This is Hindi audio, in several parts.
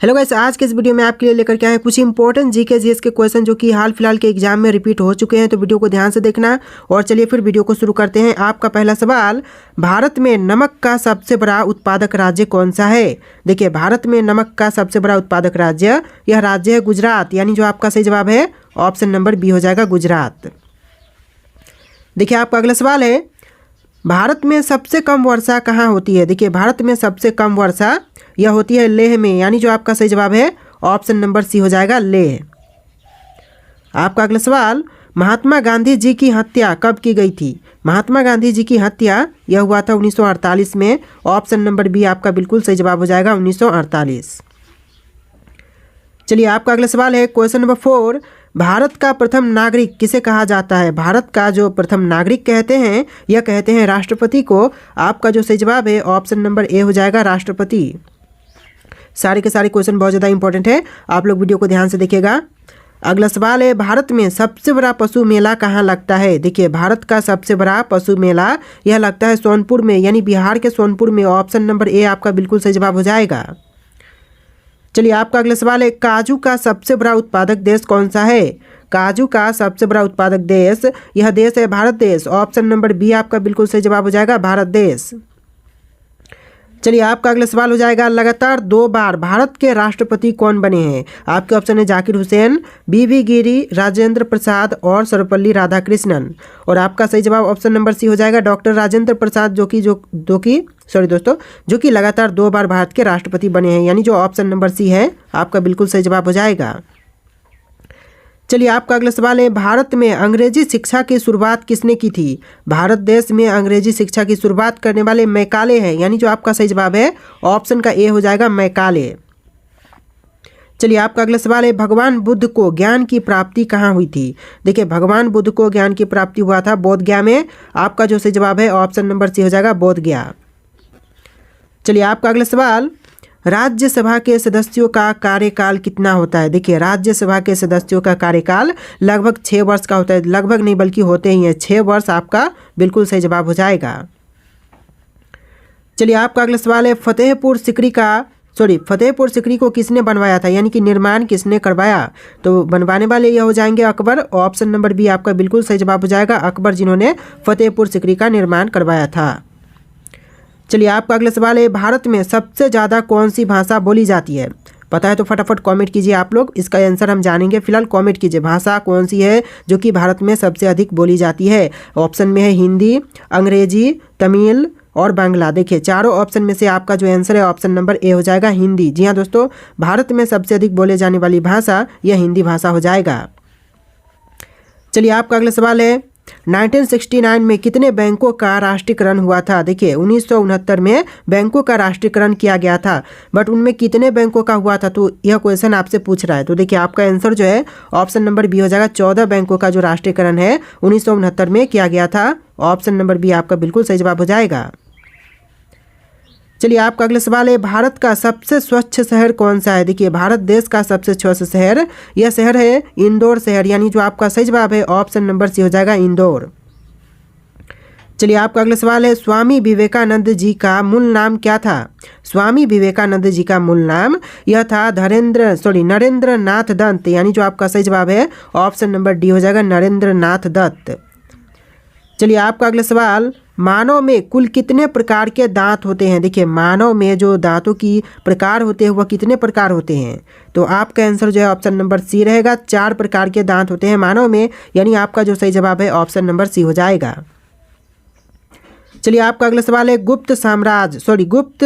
हेलो गाइस, आज के इस वीडियो में आपके लिए लेकर के आए हैं कुछ इंपॉर्टेंट जीके जीएस के क्वेश्चन जो कि हाल फिलहाल के एग्जाम में रिपीट हो चुके हैं। तो वीडियो को ध्यान से देखना और चलिए फिर वीडियो को शुरू करते हैं। आपका पहला सवाल, भारत में नमक का सबसे बड़ा उत्पादक राज्य कौन सा है? देखिए, भारत में नमक का सबसे बड़ा उत्पादक राज्य, यह राज्य है गुजरात, यानी जो आपका सही जवाब है ऑप्शन नंबर बी हो जाएगा, गुजरात। देखिए, आपका अगला सवाल है, भारत में सबसे कम वर्षा कहाँ होती है? देखिए, भारत में सबसे कम वर्षा यह होती है लेह में, यानी जो आपका सही जवाब है ऑप्शन नंबर सी हो जाएगा, लेह। आपका अगला सवाल, महात्मा गांधी जी की हत्या कब की गई थी? महात्मा गांधी जी की हत्या यह हुआ था 1948 में। ऑप्शन नंबर बी आपका बिल्कुल सही जवाब हो जाएगा, 1948। चलिए, आपका अगला सवाल है क्वेश्चन नंबर 4, भारत का प्रथम नागरिक किसे कहा जाता है? भारत का जो प्रथम नागरिक कहते हैं यह कहते हैं राष्ट्रपति को। आपका जो सही जवाब है ऑप्शन नंबर ए हो जाएगा, राष्ट्रपति। सारे के सारे क्वेश्चन बहुत ज़्यादा इंपॉर्टेंट है, आप लोग वीडियो को ध्यान से देखिएगा। अगला सवाल है, भारत में सबसे बड़ा पशु मेला कहाँ लगता है? देखिए, भारत का सबसे बड़ा पशु मेला यह लगता है सोनपुर में, यानी बिहार के सोनपुर में। ऑप्शन नंबर ए आपका बिल्कुल सही जवाब हो जाएगा। चलिए, आपका अगला सवाल है, काजू का सबसे बड़ा उत्पादक देश कौन सा है? काजू का सबसे बड़ा उत्पादक देश, यह देश है भारत देश। ऑप्शन नंबर बी आपका बिल्कुल सही जवाब हो जाएगा, भारत देश। चलिए, आपका अगला सवाल हो जाएगा, लगातार 2 बार भारत के राष्ट्रपति कौन बने हैं? आपके ऑप्शन है जाकिर हुसैन, बीवी गिरी, राजेंद्र प्रसाद और सर्वपल्ली राधाकृष्णन। और आपका सही जवाब ऑप्शन नंबर सी हो जाएगा, डॉक्टर राजेंद्र प्रसाद, जो कि लगातार 2 बार भारत के राष्ट्रपति बने हैं, यानी जो ऑप्शन नंबर सी है आपका बिल्कुल सही जवाब हो जाएगा। चलिए, आपका अगला सवाल है, भारत में अंग्रेजी शिक्षा की शुरुआत किसने की थी? भारत देश में अंग्रेजी शिक्षा की शुरुआत करने वाले मैकाले हैं, यानी जो आपका सही जवाब है ऑप्शन का ए हो जाएगा, मैकाले। चलिए, आपका अगला सवाल है, भगवान बुद्ध को ज्ञान की प्राप्ति कहाँ हुई थी? देखिए, भगवान बुद्ध को ज्ञान की प्राप्ति हुआ था बोध गया में। आपका जो सही जवाब है ऑप्शन नंबर सी हो जाएगा, बोध गया। चलिए, आपका अगला सवाल, राज्यसभा के सदस्यों का कार्यकाल कितना होता है? देखिए, राज्यसभा के सदस्यों का कार्यकाल लगभग 6 वर्ष का होता है। लगभग नहीं बल्कि होते ही हैं 6 वर्ष, आपका बिल्कुल सही जवाब हो जाएगा। चलिए, आपका अगला सवाल है, फतेहपुर सिकरी को किसने बनवाया था, यानी कि निर्माण किसने करवाया? तो बनवाने वाले यह हो जाएंगे अकबर। ऑप्शन नंबर बी आपका बिल्कुल सही जवाब हो जाएगा, अकबर, जिन्होंने फतेहपुर सिकरी का निर्माण करवाया था। चलिए, आपका अगला सवाल है, भारत में सबसे ज़्यादा कौन सी भाषा बोली जाती है? पता है तो फटाफट कमेंट कीजिए आप लोग, इसका आंसर हम जानेंगे। फिलहाल कमेंट कीजिए, भाषा कौन सी है जो कि भारत में सबसे अधिक बोली जाती है? ऑप्शन में है हिंदी, अंग्रेजी, तमिल और बांग्ला। देखिए, चारों ऑप्शन में से आपका जो आंसर है ऑप्शन नंबर ए हो जाएगा, हिंदी। जी हाँ दोस्तों, भारत में सबसे अधिक बोले जाने वाली भाषा यह हिंदी भाषा हो जाएगा। चलिए, आपका अगला सवाल है, 1969 में कितने बैंकों का राष्ट्रीयकरण हुआ था? देखिए, 1969 में बैंकों का राष्ट्रीयकरण किया गया था, बट उनमें कितने बैंकों का हुआ था? तो यह क्वेश्चन आपसे पूछ रहा है। तो देखिए, आपका आंसर जो है ऑप्शन नंबर बी हो जाएगा, 14 बैंकों का जो राष्ट्रीयकरण है 1969 में किया गया था। ऑप्शन नंबर बी आपका बिल्कुल सही जवाब हो जाएगा। चलिए, आपका अगला सवाल है, भारत का सबसे स्वच्छ शहर कौन सा है? देखिए, भारत देश का सबसे स्वच्छ शहर, यह शहर है इंदौर शहर, यानी जो आपका सही जवाब है ऑप्शन नंबर सी हो जाएगा, इंदौर। चलिए, आपका अगला सवाल है, स्वामी विवेकानंद जी का मूल नाम क्या था? स्वामी विवेकानंद जी का मूल नाम यह था नरेंद्र नाथ दत्त, यानी जो आपका सही जवाब है ऑप्शन नंबर डी हो जाएगा, नरेंद्र नाथ दत्त। चलिए, आपका अगला सवाल, मानव में कुल कितने प्रकार के दांत होते हैं? देखिए, मानव में जो दांतों की प्रकार होते हैं वह कितने प्रकार होते हैं? तो आपका आंसर जो है ऑप्शन नंबर सी रहेगा, 4 प्रकार के दांत होते हैं मानव में, यानी आपका जो सही जवाब है ऑप्शन नंबर सी हो जाएगा। चलिए, आपका अगला सवाल है, गुप्त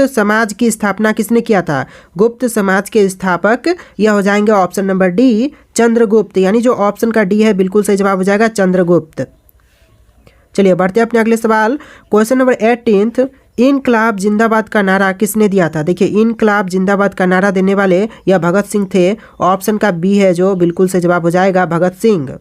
समाज की स्थापना किसने किया था? गुप्त समाज के स्थापक यह हो जाएंगे ऑप्शन नंबर डी, चंद्रगुप्त, यानी जो ऑप्शन का डी है बिल्कुल सही जवाब हो जाएगा, चंद्रगुप्त। चलिए, बढ़ते हैं अपने अगले सवाल, क्वेश्चन नंबर 18, इनकलाब जिंदाबाद का नारा किसने दिया था? देखिए, इनकलाब जिंदाबाद का नारा देने वाले यह भगत सिंह थे। ऑप्शन का बी है जो बिल्कुल सही जवाब हो जाएगा, भगत सिंह।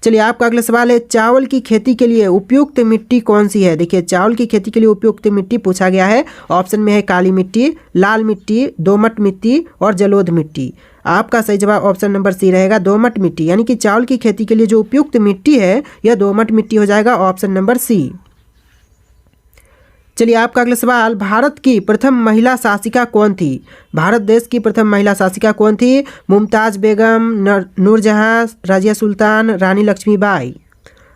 चलिए, आपका अगला सवाल है, चावल की खेती के लिए उपयुक्त मिट्टी कौन सी है? देखिए, चावल की खेती के लिए उपयुक्त मिट्टी पूछा गया है। ऑप्शन में है काली मिट्टी, लाल मिट्टी, दोमट मिट्टी और जलोढ़ मिट्टी। आपका सही जवाब ऑप्शन नंबर सी रहेगा, दोमट मिट्टी, यानी कि चावल की खेती के लिए जो उपयुक्त मिट्टी है यह दोमट मिट्टी हो जाएगा, ऑप्शन नंबर सी। चलिए आपका अगला सवाल, भारत की प्रथम महिला शासिका कौन थी? भारत देश की प्रथम महिला शासिका कौन थी? मुमताज़ बेगम, नूरजहां, रजिया सुल्तान, रानी लक्ष्मीबाई।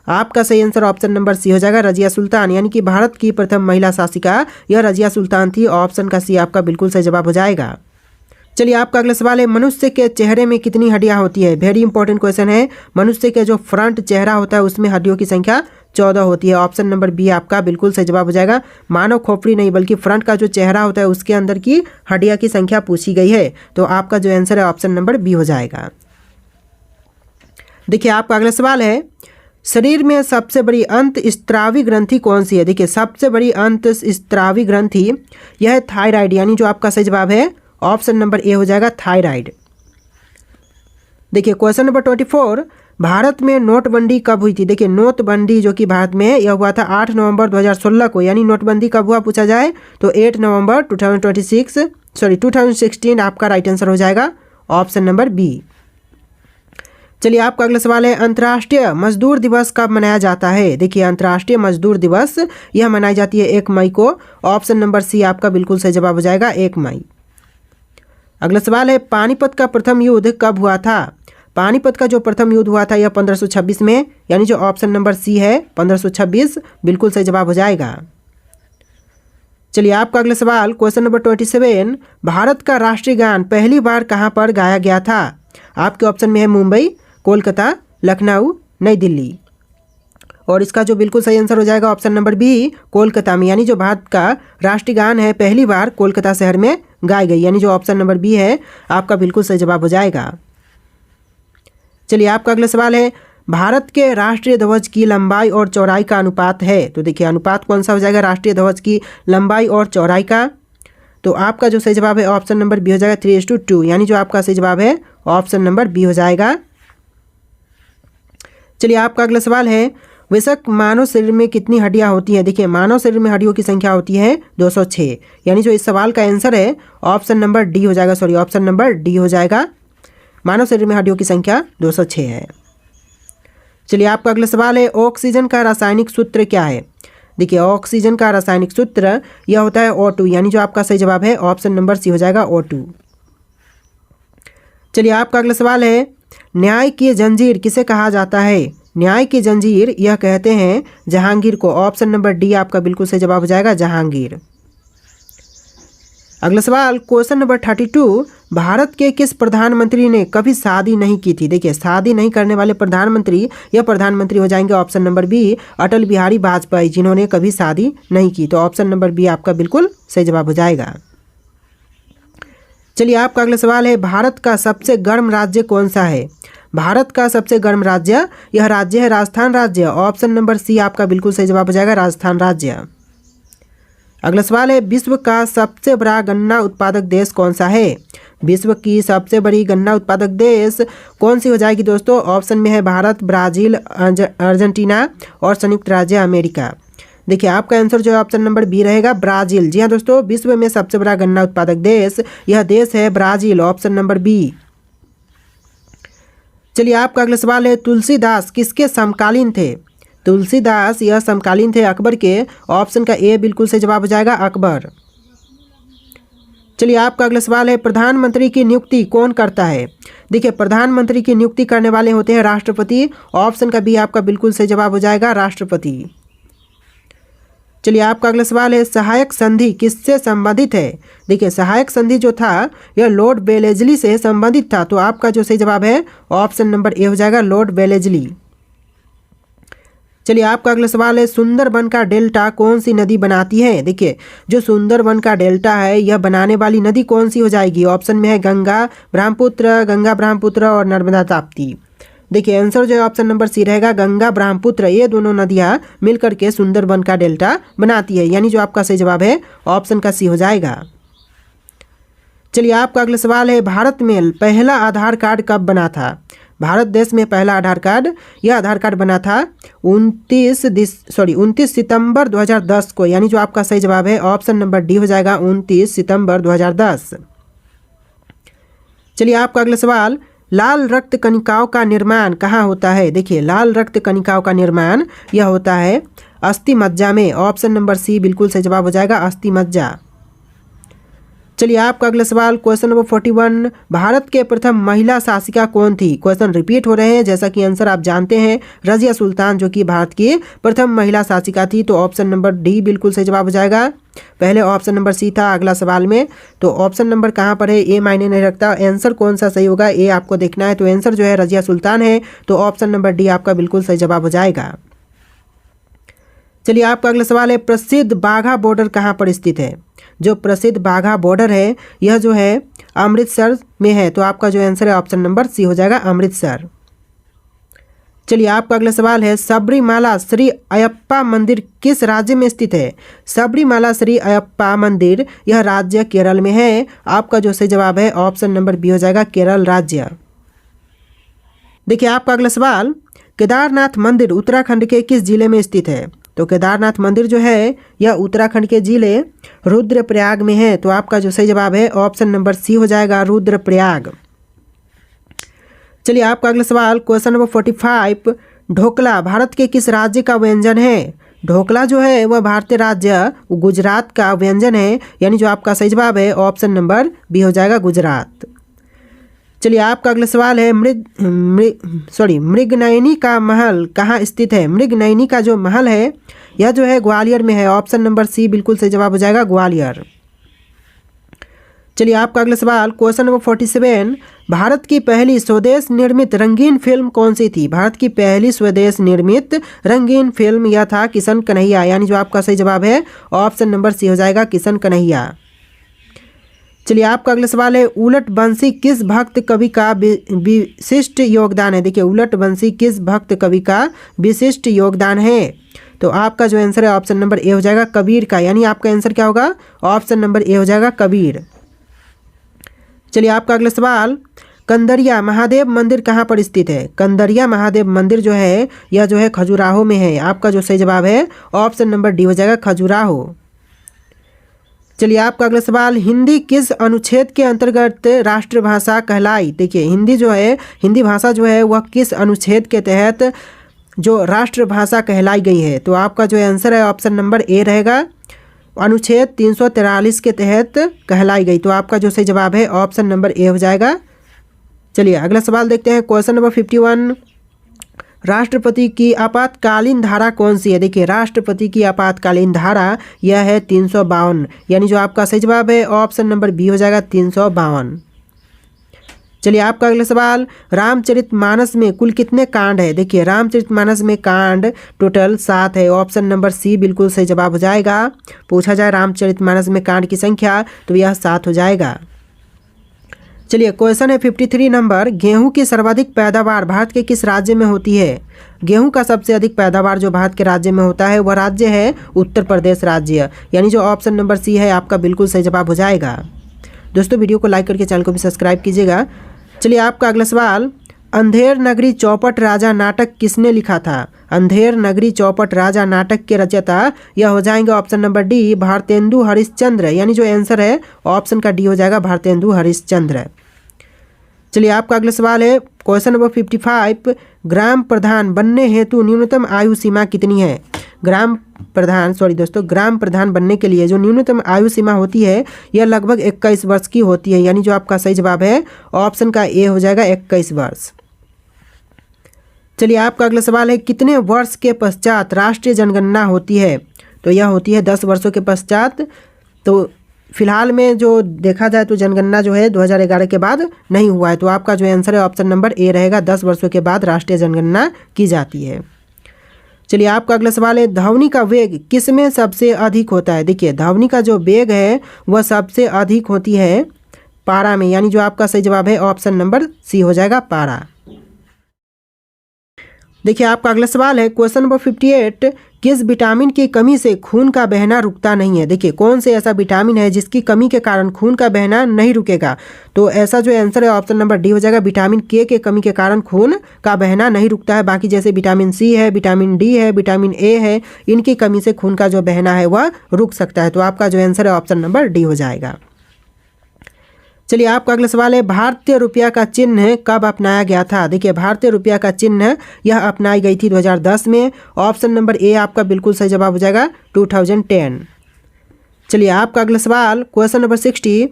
आपका सही आंसर ऑप्शन नंबर सी हो जाएगा, रजिया सुल्तान। यानी कि भारत की प्रथम महिला शासिका यह रजिया सुल्तान थी। ऑप्शन का सी आपका बिल्कुल सही जवाब हो जाएगा। चलिए आपका अगला सवाल है, मनुष्य के चेहरे में कितनी हड्डियां होती है? वेरी इंपॉर्टेंट क्वेश्चन है। मनुष्य के जो फ्रंट चेहरा होता है उसमें हड्डियों की संख्या 14 होती है। ऑप्शन नंबर बी आपका बिल्कुल सही जवाब हो जाएगा। मानव खोपड़ी नहीं बल्कि फ्रंट का जो चेहरा होता है उसके अंदर की हड्डियां की संख्या पूछी गई है, तो आपका जो आंसर है ऑप्शन नंबर बी हो जाएगा। देखिए आपका अगला सवाल है, शरीर में सबसे बड़ी अंतःस्रावी ग्रंथि कौन सी है? देखिए सबसे बड़ी अंतःस्रावी ग्रंथि यह है थायराइड। यानी जो आपका सही जवाब है ऑप्शन नंबर ए हो जाएगा, थायराइड। देखिए क्वेश्चन नंबर 24, भारत में नोटबंदी कब हुई थी? देखिए नोटबंदी जो कि भारत में यह हुआ था 8 नवंबर 2016 को। यानी नोटबंदी कब हुआ पूछा जाए तो 8 नवंबर 2016 आपका राइट आंसर हो जाएगा, ऑप्शन नंबर बी। चलिए आपका अगला सवाल है, अंतर्राष्ट्रीय मजदूर दिवस कब मनाया जाता है? देखिए अंतर्राष्ट्रीय मजदूर दिवस यह मनाई जाती है 1 मई को। ऑप्शन नंबर सी आपका बिल्कुल सही जवाब हो जाएगा, 1 मई। अगला सवाल है, पानीपत का प्रथम युद्ध कब हुआ था? पानीपत का जो प्रथम युद्ध हुआ था यह 1526 में। यानी जो ऑप्शन नंबर सी है 1526 बिल्कुल सही जवाब हो जाएगा। चलिए आपका अगला सवाल, क्वेश्चन नंबर 27, भारत का राष्ट्रीय गान पहली बार कहाँ पर गाया गया था? आपके ऑप्शन में है मुंबई, कोलकाता, लखनऊ, नई दिल्ली। और इसका जो बिल्कुल सही आंसर हो जाएगा ऑप्शन नंबर बी, कोलकाता में। यानी जो भारत का राष्ट्रीय गान है पहली बार कोलकाता शहर में गाई गई। यानी जो ऑप्शन नंबर बी है आपका बिल्कुल सही जवाब हो जाएगा। चलिए आपका अगला सवाल है, भारत के राष्ट्रीय ध्वज की लंबाई और चौड़ाई का अनुपात है? तो देखिए अनुपात कौन सा हो जाएगा राष्ट्रीय ध्वज की लंबाई और चौड़ाई का? तो आपका जो सही जवाब है ऑप्शन नंबर बी हो जाएगा, 3:2। यानी जो आपका सही जवाब है ऑप्शन नंबर बी हो जाएगा। चलिए आपका अगला सवाल है, वैसे मानव शरीर में कितनी हड्डियां होती हैं? देखिए मानव शरीर में हड्डियों की संख्या होती है 206। यानी जो इस सवाल का आंसर है ऑप्शन नंबर डी हो जाएगा, ऑप्शन नंबर डी हो जाएगा। मानव शरीर में हड्डियों की संख्या 206 है। चलिए आपका अगला सवाल है, ऑक्सीजन का रासायनिक सूत्र क्या है? देखिए ऑक्सीजन का रासायनिक सूत्र यह होता है O2। यानी जो आपका सही जवाब है ऑप्शन नंबर सी हो जाएगा, O2। चलिए आपका अगला सवाल है, न्याय की जंजीर किसे कहा जाता है? न्याय की जंजीर यह कहते हैं जहांगीर को। ऑप्शन नंबर डी आपका बिल्कुल सही जवाब हो जाएगा, जहांगीर। अगला सवाल, क्वेश्चन नंबर 32, भारत के किस प्रधानमंत्री ने कभी शादी नहीं की थी? देखिए शादी नहीं करने वाले प्रधानमंत्री या प्रधानमंत्री हो जाएंगे option number B, Atal Bihari Vajpayee, जिन्होंने कभी शादी नहीं की। तो ऑप्शन नंबर बी आपका बिल्कुल सही जवाब हो जाएगा। चलिए आपका अगला सवाल है, भारत का सबसे गर्म राज्य कौन सा है? भारत का सबसे गर्म राज्य यह राज्य है राजस्थान राज्य। ऑप्शन नंबर सी आपका बिल्कुल सही जवाब हो जाएगा, राजस्थान राज्य। अगला सवाल है, विश्व का सबसे बड़ा गन्ना उत्पादक देश कौन सा है? विश्व की सबसे बड़ी गन्ना उत्पादक देश कौन सी हो जाएगी दोस्तों? ऑप्शन में है भारत, ब्राज़ील, अर्जेंटीना और संयुक्त राज्य अमेरिका। देखिए आपका आंसर जो है ऑप्शन नंबर बी रहेगा, ब्राज़ील। जी हाँ दोस्तों, विश्व में सबसे बड़ा गन्ना उत्पादक देश यह देश है ब्राज़ील, ऑप्शन नंबर बी। चलिए आपका अगला सवाल है, तुलसीदास किसके समकालीन थे? तुलसीदास यह समकालीन थे अकबर के। ऑप्शन का ए बिल्कुल सही जवाब हो जाएगा, अकबर। चलिए आपका अगला सवाल है, प्रधानमंत्री की नियुक्ति कौन करता है? देखिए प्रधानमंत्री की नियुक्ति करने वाले होते हैं राष्ट्रपति। ऑप्शन का बी आपका बिल्कुल सही जवाब हो जाएगा, राष्ट्रपति। चलिए आपका अगला सवाल है, सहायक संधि किससे संबंधित है? देखिए सहायक संधि जो था यह लॉर्ड वेलेस्ली से संबंधित था। तो आपका जो सही जवाब है ऑप्शन नंबर ए हो जाएगा, लॉर्ड वेलेस्ली। चलिए आपका अगला सवाल है, सुंदरबन का डेल्टा कौन सी नदी बनाती है? देखिए जो सुंदरबन का डेल्टा है यह बनाने वाली नदी कौन सी हो जाएगी? ऑप्शन में है गंगा ब्रह्मपुत्र और नर्मदा ताप्ती। देखिए आंसर जो है ऑप्शन नंबर सी रहेगा, गंगा ब्रह्मपुत्र। ये दोनों नदियाँ मिलकर के सुंदरबन का डेल्टा बनाती है। यानी जो आपका सही जवाब है ऑप्शन का सी हो जाएगा। चलिए आपका अगला सवाल है, भारत में पहला आधार कार्ड कब बना था? भारत देश में पहला आधार कार्ड यह आधार कार्ड बना था 29 सितंबर 2010 को। यानी जो आपका सही जवाब है ऑप्शन नंबर डी हो जाएगा, 29 सितंबर 2010। चलिए आपका अगला सवाल, लाल रक्त कणिकाओं का निर्माण कहाँ होता है? देखिए लाल रक्त कणिकाओं का निर्माण यह होता है अस्थि मज्जा में। ऑप्शन नंबर सी बिल्कुल सही जवाब हो जाएगा, अस्थि मज्जा। चलिए आपका अगला सवाल क्वेश्चन नंबर 41, भारत के प्रथम महिला शासिका कौन थी? क्वेश्चन रिपीट हो रहे हैं, जैसा कि आंसर आप जानते हैं, रजिया सुल्तान जो कि भारत की प्रथम महिला शासिका थी। तो ऑप्शन नंबर डी बिल्कुल सही जवाब हो जाएगा। पहले ऑप्शन नंबर सी था अगला सवाल में, तो ऑप्शन नंबर कहाँ पर है ए मायने नहीं रखता, आंसर कौन सा सही होगा ए आपको देखना है। तो आंसर जो है रजिया सुल्तान है, तो ऑप्शन नंबर डी आपका बिल्कुल सही जवाब हो जाएगा। चलिए आपका अगला सवाल है, प्रसिद्ध बाघा बॉर्डर कहाँ पर स्थित है? जो प्रसिद्ध बाघा बॉर्डर है यह जो है अमृतसर में है। तो आपका जो आंसर है ऑप्शन नंबर सी हो जाएगा, अमृतसर। चलिए आपका अगला सवाल है, सबरीमाला श्री अयप्पा मंदिर किस राज्य में स्थित है? सबरीमाला श्री अयप्पा मंदिर यह राज्य केरल में है। आपका जो सही जवाब है ऑप्शन नंबर बी हो जाएगा, केरल राज्य। देखिए आपका अगला सवाल, केदारनाथ मंदिर उत्तराखंड के किस जिले में स्थित है? तो केदारनाथ मंदिर जो है यह उत्तराखंड के जिले रुद्रप्रयाग में है। तो आपका जो सही जवाब है ऑप्शन नंबर सी हो जाएगा, रुद्रप्रयाग। चलिए आपका अगला सवाल क्वेश्चन नंबर 45, ढोकला भारत के किस राज्य का व्यंजन है? ढोकला जो है वह भारतीय राज्य गुजरात का व्यंजन है, यानी जो आपका सही जवाब है ऑप्शन नंबर बी हो जाएगा, गुजरात। चलिए आपका अगला सवाल है, मृगनयनी का महल कहाँ स्थित है? मृगनयनी का जो महल है यह जो है ग्वालियर में है। ऑप्शन नंबर सी बिल्कुल सही जवाब हो जाएगा, ग्वालियर। चलिए आपका अगला सवाल क्वेश्चन नंबर 47, भारत की पहली स्वदेश निर्मित रंगीन फिल्म कौन सी थी? भारत की पहली स्वदेश निर्मित रंगीन फिल्म यह था किशन कन्हैया, यानी जो आपका सही जवाब है ऑप्शन नंबर सी हो जाएगा, किशन कन्हैया। चलिए आपका अगला सवाल है, उलट बंसी किस भक्त कवि का विशिष्ट योगदान है? देखिए उलट बंसी किस भक्त कवि का विशिष्ट योगदान है? तो आपका जो आंसर है ऑप्शन नंबर ए हो जाएगा, कबीर का, यानी आपका आंसर क्या होगा ऑप्शन नंबर ए हो जाएगा, कबीर। चलिए आपका अगला सवाल, कंदरिया महादेव मंदिर कहाँ पर स्थित है? कंदरिया महादेव मंदिर जो है यह जो है खजुराहो में है। आपका जो सही जवाब है ऑप्शन नंबर डी हो जाएगा, खजुराहो। चलिए आपका अगला सवाल, हिंदी किस अनुच्छेद के अंतर्गत राष्ट्रभाषा कहलाई? देखिए हिंदी जो है, हिंदी भाषा जो है वह किस अनुच्छेद के तहत जो राष्ट्रभाषा कहलाई गई है? तो आपका जो आंसर है ऑप्शन नंबर ए रहेगा, अनुच्छेद 343 के तहत कहलाई गई। तो आपका जो सही जवाब है ऑप्शन नंबर ए हो जाएगा। चलिए अगला सवाल देखते हैं क्वेश्चन नंबर 51, राष्ट्रपति की आपातकालीन धारा कौन सी है? देखिए राष्ट्रपति की आपातकालीन धारा यह है 352, यानी जो आपका सही जवाब है ऑप्शन नंबर बी हो जाएगा, 352। चलिए आपका अगला सवाल, रामचरितमानस में कुल कितने कांड है? देखिए रामचरितमानस में कांड टोटल 7 है। ऑप्शन नंबर सी बिल्कुल सही जवाब हो जाएगा। पूछा जाए रामचरितमानस में कांड की संख्या तो यह 7 हो जाएगा। चलिए क्वेश्चन है 53 नंबर, गेहूं की सर्वाधिक पैदावार भारत के किस राज्य में होती है? गेहूं का सबसे अधिक पैदावार जो भारत के राज्य में होता है वह राज्य है उत्तर प्रदेश राज्य, यानी जो ऑप्शन नंबर सी है आपका बिल्कुल सही जवाब हो जाएगा। दोस्तों वीडियो को लाइक करके चैनल को भी सब्सक्राइब कीजिएगा। चलिए आपका अगला सवाल, अंधेर नगरी चौपट राजा नाटक किसने लिखा था? अंधेर नगरी चौपट राजा नाटक के रचयिता यह हो जाएंगे option number D, Bharatendu Harishchandra, यानी जो आंसर है ऑप्शन का डी हो जाएगा, भारतेंदु हरिश्चंद्र। चलिए आपका अगला सवाल है क्वेश्चन नंबर 55, ग्राम प्रधान बनने हेतु न्यूनतम आयु सीमा कितनी है? ग्राम प्रधान बनने के लिए जो न्यूनतम आयु सीमा होती है यह लगभग 21 वर्ष की होती है, यानी जो आपका सही जवाब है ऑप्शन का ए हो जाएगा, 21 वर्ष। चलिए आपका अगला सवाल है, कितने वर्ष के पश्चात राष्ट्रीय जनगणना होती है? तो यह होती है 10 वर्षों के पश्चात। तो फिलहाल में जो देखा जाए तो जनगणना जो है 2011 के बाद नहीं हुआ है। तो आपका जो आंसर है ऑप्शन नंबर ए रहेगा, 10 वर्षों के बाद राष्ट्रीय जनगणना की जाती है। चलिए आपका अगला सवाल है, ध्वनि का वेग किस में सबसे अधिक होता है? देखिए ध्वनि का जो वेग है वह सबसे अधिक होती है पारा में, यानी जो आपका सही जवाब है ऑप्शन नंबर सी हो जाएगा, पारा। देखिए आपका अगला सवाल है क्वेश्चन नंबर 58, किस विटामिन की कमी से खून का बहना रुकता नहीं है? देखिए कौन से ऐसा विटामिन है जिसकी कमी के कारण खून का बहना नहीं रुकेगा? तो ऐसा जो आंसर है ऑप्शन नंबर डी हो जाएगा, विटामिन के कमी के कारण खून का बहना नहीं रुकता है। बाकी जैसे विटामिन सी है, विटामिन डी है, विटामिन ए है, इनकी कमी से खून का जो बहना है वह रुक सकता है। तो आपका जो आंसर है ऑप्शन नंबर डी हो जाएगा। चलिए आपका अगला सवाल है, भारतीय रुपया का चिन्ह कब अपनाया गया था? देखिए भारतीय रुपया का चिन्ह यह अपनाई गई थी 2010 में। ऑप्शन नंबर ए आपका बिल्कुल सही जवाब हो जाएगा 2010। चलिए आपका अगला सवाल क्वेश्चन नंबर 60,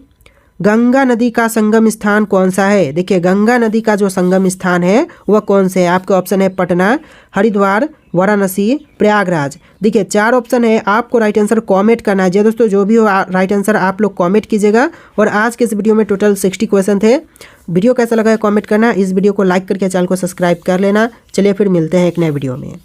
गंगा नदी का संगम स्थान कौन सा है? देखिए गंगा नदी का जो संगम स्थान है वह कौन से है? आपके ऑप्शन है पटना, हरिद्वार, वाराणसी, प्रयागराज। देखिए 4 ऑप्शन है, आपको राइट आंसर कमेंट करना है। जी दोस्तों, जो भी हो राइट आंसर आप लोग कमेंट कीजिएगा। और आज के इस वीडियो में टोटल 60 क्वेश्चन थे। वीडियो कैसा लगा है कमेंट करना। इस वीडियो को लाइक करके चैनल को सब्सक्राइब कर लेना। चलिए फिर मिलते हैं एक नए वीडियो में।